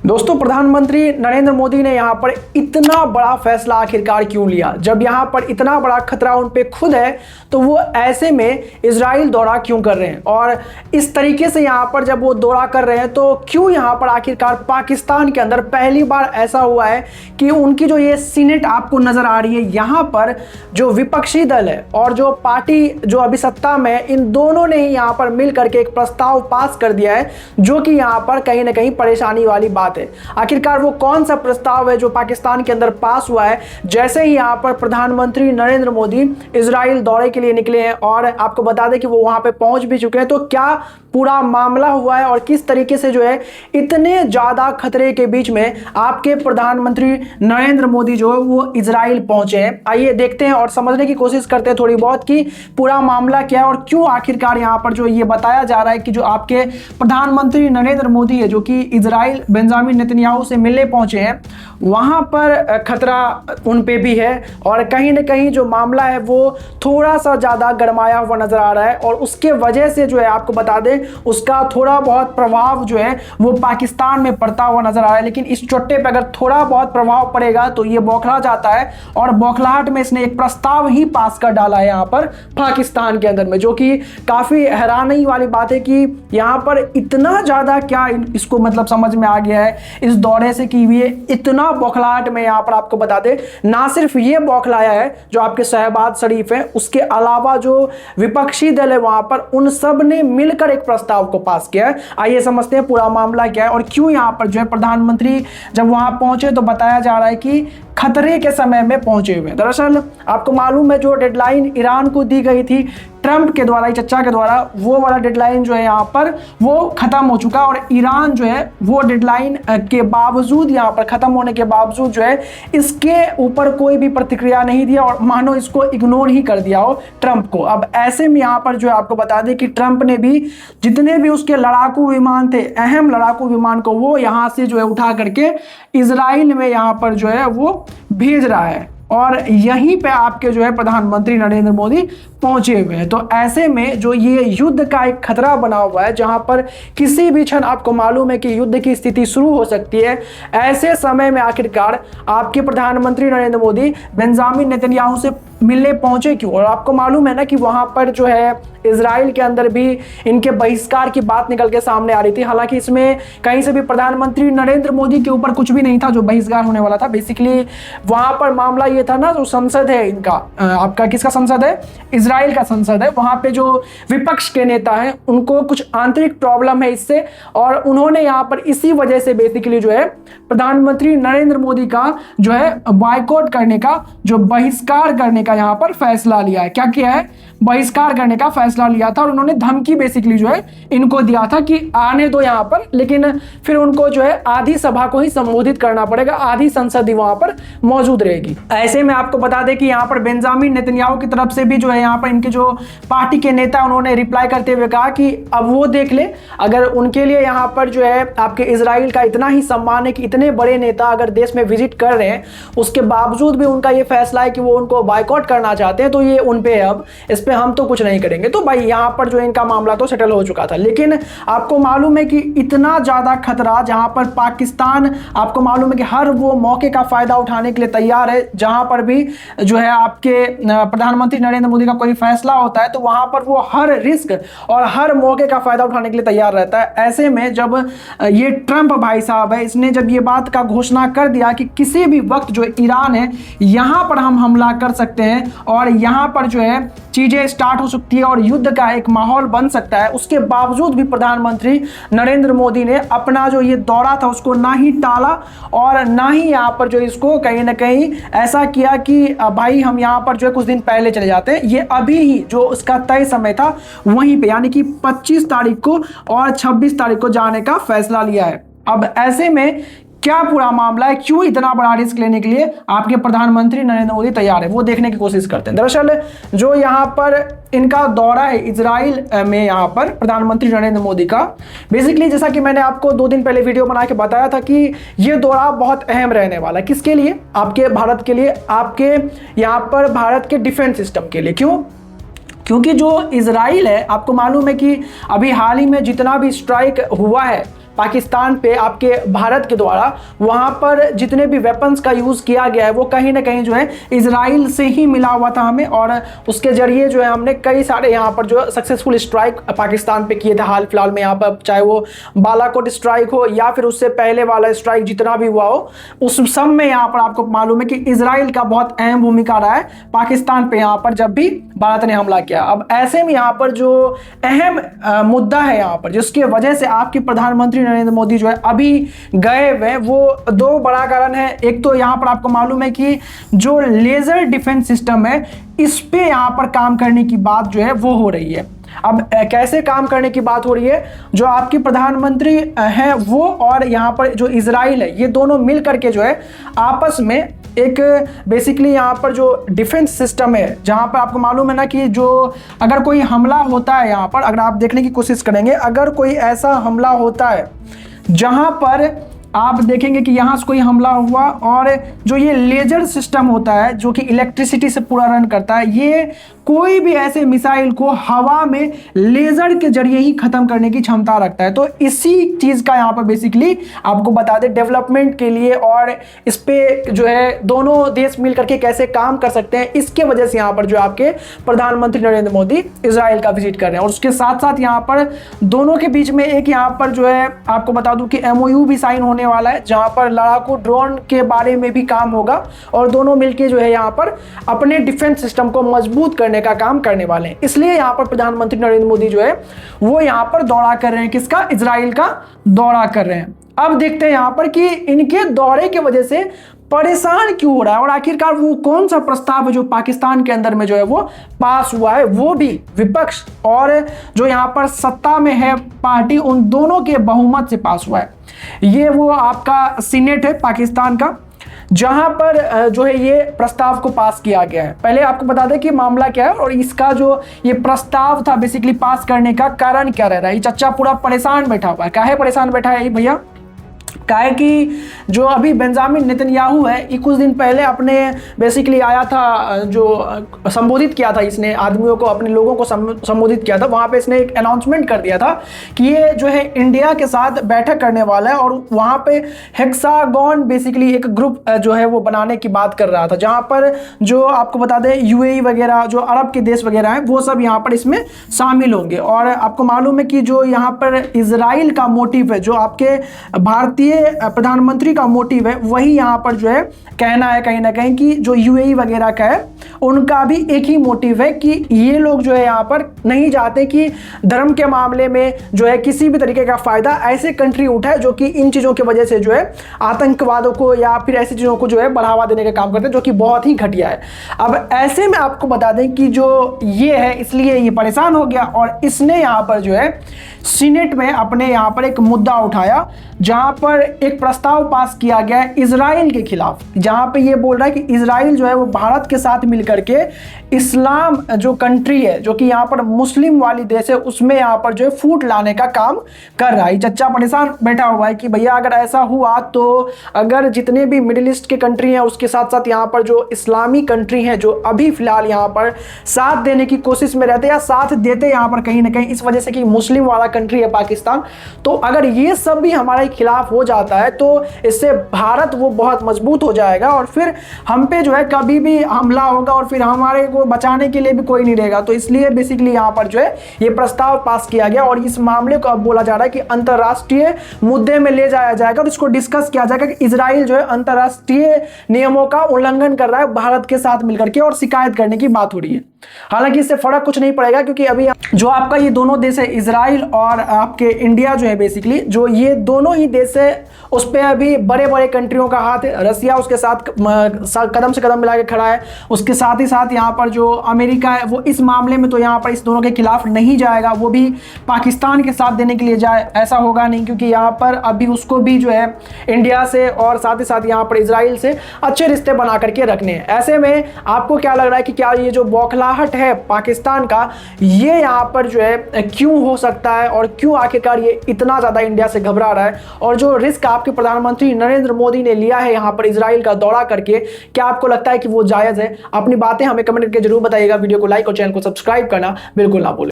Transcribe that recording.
दोस्तों, प्रधानमंत्री नरेंद्र मोदी ने यहाँ पर इतना बड़ा फैसला आखिरकार क्यों लिया? जब यहाँ पर इतना बड़ा खतरा उन पे खुद है तो वो ऐसे में इजराइल दौरा क्यों कर रहे हैं? और इस तरीके से यहाँ पर जब वो दौरा कर रहे हैं तो क्यों यहाँ पर आखिरकार पाकिस्तान के अंदर पहली बार ऐसा हुआ है कि उनकी जो ये सीनेट आपको नजर आ रही है, यहाँ पर जो विपक्षी दल है और जो पार्टी जो अभी सत्ता में है, इन दोनों ने ही यहाँ पर मिल करके एक प्रस्ताव पास कर दिया है, जो कि यहाँ पर कहीं ना कहीं परेशानी वाली बात है। आखिरकार वो कौन सा प्रस्ताव है जो पाकिस्तान के अंदर पास हुआ है? जैसे ही यहाँ पर प्रधानमंत्री नरेंद्र मोदी इजराइल दौरे के लिए निकले हैं और आपको बता दें कि वो वहां पे पहुंच भी चुके हैं, तो क्या पूरा मामला हुआ है और किस तरीके से जो है इतने ज्यादा खतरे के बीच में आपके प्रधानमंत्री नरेंद्र मोदी जो है वो इजराइल पहुंचे हैं। आइए देखते हैं और समझने की कोशिश करते हैं थोड़ी बहुत कि पूरा मामला क्या है और क्यों आखिरकार यहाँ पर जो ये बताया जा रहा है कि जो आपके प्रधानमंत्री नरेंद्र मोदी है जो कि इजराइल बेंजामिन नेतन्याहू से मिलने पहुंचे हैं, वहां पर खतरा उन पे भी है और कहीं ना कहीं जो मामला है वो थोड़ा सा ज्यादा गरमाया हुआ नजर आ रहा है और उसके वजह से जो है आपको बता दें उसका थोड़ा बहुत प्रभाव जो है वो पाकिस्तान में पड़ता हुआ नजर आ रहा है। लेकिन इस चोटे पे अगर थोड़ा बहुत प्रभाव पड़ेगा तो ये बौखला जाता है और बौखलाहट में इसने एक प्रस्ताव ही पास कर डाला है यहाँ पर पाकिस्तान के अंदर में, जो कि काफी हैरानी वाली बात है कि यहाँ पर इतना ज्यादा क्या इसको मतलब समझ में आ गया है इस दौरे से कि ये इतना बौखलाहट में यहाँ पर आपको बता दे ना सिर्फ ये बौखलाया है जो आपके शहबाज शरीफ है, उसके अलावा जो विपक्षी दल है वहां पर उन सब ने मिलकर एक प्रस्ताव को पास किया है। आइए समझते हैं पूरा मामला क्या है और क्यों यहाँ पर जो है प्रधानमंत्री जब वहां पहुंचे तो बताया जा रहा है कि खतरे के समय में पहुंचे हुए। दरअसल आपको मालूम है जो डेडलाइन ईरान को दी गई थी ट्रंप के द्वारा, चचा के द्वारा, वो वाला डेडलाइन जो है यहाँ पर वो खत्म हो चुका और ईरान जो है वो डेडलाइन के बावजूद यहाँ पर खत्म होने के बावजूद जो है इसके ऊपर कोई भी प्रतिक्रिया नहीं दिया और मानो इसको इग्नोर ही कर दिया हो ट्रंप को। अब ऐसे में यहाँ पर जो है आपको बता दें कि ट्रंप ने भी जितने भी उसके लड़ाकू विमान थे, अहम लड़ाकू विमान को वो यहाँ से जो है उठा करके इजराइल में यहाँ पर जो है वो भेज रहा है और यहीं पे आपके जो है प्रधानमंत्री नरेंद्र मोदी पहुंचे हुए हैं। तो ऐसे में जो ये युद्ध का एक खतरा बना हुआ है जहां पर किसी भी क्षण आपको मालूम है कि युद्ध की स्थिति शुरू हो सकती है, ऐसे समय में आखिरकार आपके प्रधानमंत्री नरेंद्र मोदी बेंजामिन नेतन्याहू से मिलने पहुंचे क्यों? और आपको मालूम है ना कि वहां पर जो है इजराइल के अंदर भी इनके बहिष्कार की बात निकल के सामने आ रही थी। हालांकि इसमें कहीं से भी प्रधानमंत्री नरेंद्र मोदी के ऊपर कुछ भी नहीं था जो बहिष्कार होने वाला था। बेसिकली वहां पर मामला ये था ना, जो संसद है इनका, आपका किसका संसद है? इजराइल का संसद है। वहां पे जो विपक्ष के नेता हैं उनको कुछ आंतरिक प्रॉब्लम है इससे और उन्होंने यहाँ पर इसी वजह से बेसिकली जो है प्रधानमंत्री नरेंद्र मोदी का जो है बॉयकॉट करने का, जो बहिष्कार करने का यहाँ पर फैसला लिया है। क्या किया है? बहिष्कार करने का फैसला लिया था और उन्होंने धमकी बेसिकली जो है इनको दिया था कि आने दो यहाँ पर, लेकिन फिर उनको जो है आधी सभा को ही संबोधित करना पड़ेगा, आधी संसद ही वहां पर मौजूद रहेगी। ऐसे में आपको बता दें कि यहाँ पर बेंजामिन नेतन्याहू की तरफ से भी जो है यहाँ पर इनके जो पार्टी के नेता उन्होंने रिप्लाई करते हुए कहा कि अब वो देख ले, अगर उनके लिए यहाँ पर जो है आपके इजराइल का इतना ही सम्मान है कि इतने बड़े नेता अगर देश में विजिट कर रहे हैं उसके बावजूद भी उनका ये फैसला है कि वो उनको बॉयकॉट करना चाहते हैं, तो ये उन पे है, अब इस पे हम तो कुछ नहीं करेंगे। तो भाई यहाँ पर जो इनका मामला तो सेटल हो चुका था। लेकिन आपको मालूम है कि इतना ज्यादा खतरा जहां पर पाकिस्तान आपको मालूम है कि हर वो मौके का फायदा उठाने के लिए तैयार है, जहां पर भी जो है आपके प्रधानमंत्री नरेंद्र मोदी का कोई फैसला होता है तो वहां पर वो हर रिस्क और हर मौके का फायदा उठाने के लिए तैयार रहता है। ऐसे में जब ये ट्रंप भाई साहब है, इसने जब ये बात का घोषणा कर दिया कि किसी भी वक्त जो ईरान है यहां पर हम हमला कर सकते हैं और यहां पर जो है चीजें स्टार्ट हो सकती है और युद्ध का एक माहौल बन सकता है, उसके बावजूद भी प्रधानमंत्री नरेंद्र मोदी ने अपना जो ये दौरा था उसको ना ही टाला और ना ही यहाँ पर जो इसको कहीं ना कहीं ऐसा किया कि भाई हम यहाँ पर जो है कुछ दिन पहले चले जाते हैं। ये अभी ही जो उसका तय समय था वहीं पे यानी कि 25 तारीख को और 26 तारीख को जाने का फैसला लिया है। अब ऐसे में क्या पूरा मामला है, क्यों इतना बड़ा रिस्क लेने के लिए आपके प्रधानमंत्री नरेंद्र मोदी तैयार है, वो देखने की कोशिश करते हैं। दरअसल जो यहाँ पर इनका दौरा है इजराइल में, यहाँ पर प्रधानमंत्री नरेंद्र मोदी का, बेसिकली जैसा कि मैंने आपको 2 दिन पहले वीडियो बना के बताया था कि ये दौरा बहुत अहम रहने वाला है। किसके लिए? आपके भारत के लिए, आपके यहाँ पर भारत के डिफेंस सिस्टम के लिए। क्यों? क्योंकि जो इजराइल है आपको मालूम है कि अभी हाल ही में जितना भी स्ट्राइक हुआ है पाकिस्तान पे आपके भारत के द्वारा वहां पर जितने भी वेपन्स का यूज़ किया गया है वो कहीं ना कहीं जो है इजराइल से ही मिला हुआ था हमें, और उसके जरिए जो है हमने कई सारे यहाँ पर जो सक्सेसफुल स्ट्राइक पाकिस्तान पे किए थे हाल फिलहाल में यहाँ पर, चाहे वो बालाकोट स्ट्राइक हो या फिर उससे पहले वाला स्ट्राइक जितना भी हुआ हो, उस सब में यहाँ पर आपको मालूम है कि इजराइल का बहुत अहम भूमिका रहा है पाकिस्तान पे यहाँ पर जब भी भारत ने हमला किया। अब ऐसे में यहाँ पर जो अहम मुद्दा है यहाँ पर जिसकी वजह से आपके प्रधानमंत्री नरेंद्र मोदी जो है अभी गए हुए, वो दो बड़ा कारण है। एक तो यहाँ पर आपको मालूम है कि जो लेजर डिफेंस सिस्टम है इस पे यहाँ पर काम करने की बात जो है वो हो रही है। अब कैसे काम करने की बात हो रही है, जो आपके प्रधानमंत्री हैं वो और यहाँ पर जो इजराइल है ये दोनों मिल करके जो है आपस में एक बेसिकली यहाँ पर जो डिफेंस सिस्टम है, जहाँ पर आपको मालूम है ना कि जो अगर कोई हमला होता है यहाँ पर, अगर आप देखने की कोशिश करेंगे, अगर कोई ऐसा हमला होता है जहाँ पर आप देखेंगे कि यहाँ से कोई हमला हुआ और जो ये लेजर सिस्टम होता है जो कि इलेक्ट्रिसिटी से पूरा रन करता है, ये कोई भी ऐसे मिसाइल को हवा में लेजर के जरिए ही खत्म करने की क्षमता रखता है। तो इसी चीज़ का यहाँ पर बेसिकली आपको बता दें डेवलपमेंट के लिए, और इस पे जो है दोनों देश मिल करके कैसे काम कर सकते हैं, इसके वजह से यहाँ पर जो आपके प्रधानमंत्री नरेंद्र मोदी इजराइल का विजिट कर रहे हैं। और उसके साथ साथ यहाँ पर दोनों के बीच में एक यहाँ पर जो है आपको बता दूं कि MOU भी साइन होने वाला है, जहां पर लड़ाकू ड्रोन के बारे में भी काम होगा और दोनों मिलके जो है यहाँ पर अपने डिफेंस सिस्टम को मजबूत करने का काम करने वाले हैं। इसलिए यहाँ पर प्रधानमंत्री नरेंद्र मोदी जो है वो यहाँ पर दौरा कर रहे हैं, किसका, इजराइल का दौरा कर रहे हैं। अब देखते हैं यहाँ पर कि इनके दौरे की वजह से परेशान क्यों हो रहा है और आखिरकार वो कौन सा प्रस्ताव है जो पाकिस्तान के अंदर में जो है वो पास हुआ है, वो भी विपक्ष और जो यहाँ पर सत्ता में है पार्टी, उन दोनों के बहुमत से पास हुआ है। ये वो आपका सीनेट है पाकिस्तान का, जहां पर जो है ये प्रस्ताव को पास किया गया है। पहले आपको बता दें कि मामला क्या है और इसका जो ये प्रस्ताव था बेसिकली पास करने का कारण क्या रह रहा है। ये चच्चा पूरा परेशान बैठा हुआ है। काहे परेशान बैठा है ये भैया? काहे कि जो अभी बेंजामिन नेतन्याहू है, ये कुछ दिन पहले अपने बेसिकली आया था, जो संबोधित किया था इसने आदमियों को, अपने लोगों को संबोधित किया था, वहाँ पे इसने एक अनाउंसमेंट कर दिया था कि ये जो है इंडिया के साथ बैठक करने वाला है और वहाँ पे हेक्सागोन बेसिकली एक ग्रुप जो है वो बनाने की बात कर रहा था, जहाँ पर जो आपको बता दें UAE वगैरह जो अरब के देश वगैरह हैं वो सब यहाँ पर इसमें शामिल होंगे। और आपको मालूम है कि जो यहाँ पर इजराइल का मोटिव है, जो आपके भारतीय प्रधानमंत्री का मोटिव है, वही यहाँ पर जो है कहना है कहीं ना कहीं कि जो UAE वगैरह का है उनका भी एक ही मोटिव है कि ये लोग जो है यहाँ पर नहीं चाहते कि धर्म के मामले में जो है किसी भी तरीके का फायदा ऐसे कंट्री उठाए जो कि इन चीज़ों की वजह से जो है आतंकवादों को या फिर ऐसी चीज़ों को जो है बढ़ावा देने का काम करते हैं, जो कि बहुत ही घटिया है। अब ऐसे में आपको बता दें कि जो ये है इसलिए ये परेशान हो गया और इसने यहाँ पर जो है सीनेट में अपने यहाँ पर एक मुद्दा उठाया, जहाँ पर एक प्रस्ताव पास किया गया है इजराइल के खिलाफ, जहाँ पे ये बोल रहा है कि इजराइल जो है वो भारत के साथ मिलकर के इस्लाम जो कंट्री है, जो कि यहाँ पर मुस्लिम वाली देश है, उसमें यहाँ पर जो है फूट लाने का काम कर रहा है। चच्चा परेशान बैठा हुआ है कि भैया अगर ऐसा हुआ तो अगर जितने भी मिडिल ईस्ट के कंट्री हैं उसके साथ साथ यहाँ पर जो इस्लामी कंट्री हैं जो अभी फिलहाल यहाँ पर साथ देने की कोशिश में रहते या साथ देते यहाँ पर कहीं ना कहीं इस वजह से कि मुस्लिम वाला कंट्री है पाकिस्तान, तो अगर ये सब भी हमारे खिलाफ हो जाता है तो इससे भारत वो बहुत मजबूत हो जाएगा और फिर हम पे जो है कभी भी हमला होगा और फिर हमारे को बचाने के लिए भी कोई नहीं रहेगा। तो इसलिए बेसिकली यहाँ पर जो है ये प्रस्ताव पास किया गया और इस मामले को अब बोला जा रहा है कि अंतर्राष्ट्रीय मुद्दे में ले जाया जाएगा और इसको डिस्कस किया जाएगा कि इजराइल जो है अंतर्राष्ट्रीय नियमों का उल्लंघन कर रहा है भारत के साथ मिलकर के, और शिकायत करने की बात हो रही है। हालांकि इससे फर्क कुछ नहीं पड़ेगा क्योंकि अभी जो आपका ये दोनों देश है इजराइल और आपके इंडिया जो है बेसिकली जो ये दोनों ही देश है उस पर अभी बड़े बड़े कंट्रियों का हाथ है। रसिया उसके साथ कदम से कदम मिला के खड़ा है, उसके साथ ही साथ यहाँ पर जो अमेरिका है वो इस मामले में तो यहाँ पर इस दोनों के खिलाफ नहीं जाएगा, वो भी पाकिस्तान के साथ देने के लिए जाए ऐसा होगा नहीं, क्योंकि यहाँ पर अभी उसको भी जो है इंडिया से और साथ ही साथ यहाँ पर इजराइल से अच्छे रिश्ते बना करके रखने हैं। ऐसे में आपको क्या लग रहा है कि क्या ये जो बौखलाहट है पाकिस्तान का ये यहाँ पर जो है क्यों हो सकता है और क्यों आखिरकार ये इतना ज़्यादा इंडिया से घबरा रहा है, और जो रिस्क आपके प्रधानमंत्री नरेंद्र मोदी ने लिया है यहाँ पर इजराइल का दौरा करके, क्या आपको लगता है कि वो जायज़ है? अपनी बातें हमें कमेंट करके जरूर बताइएगा। वीडियो को लाइक और चैनल को सब्सक्राइब करना बिल्कुल ना भूलें।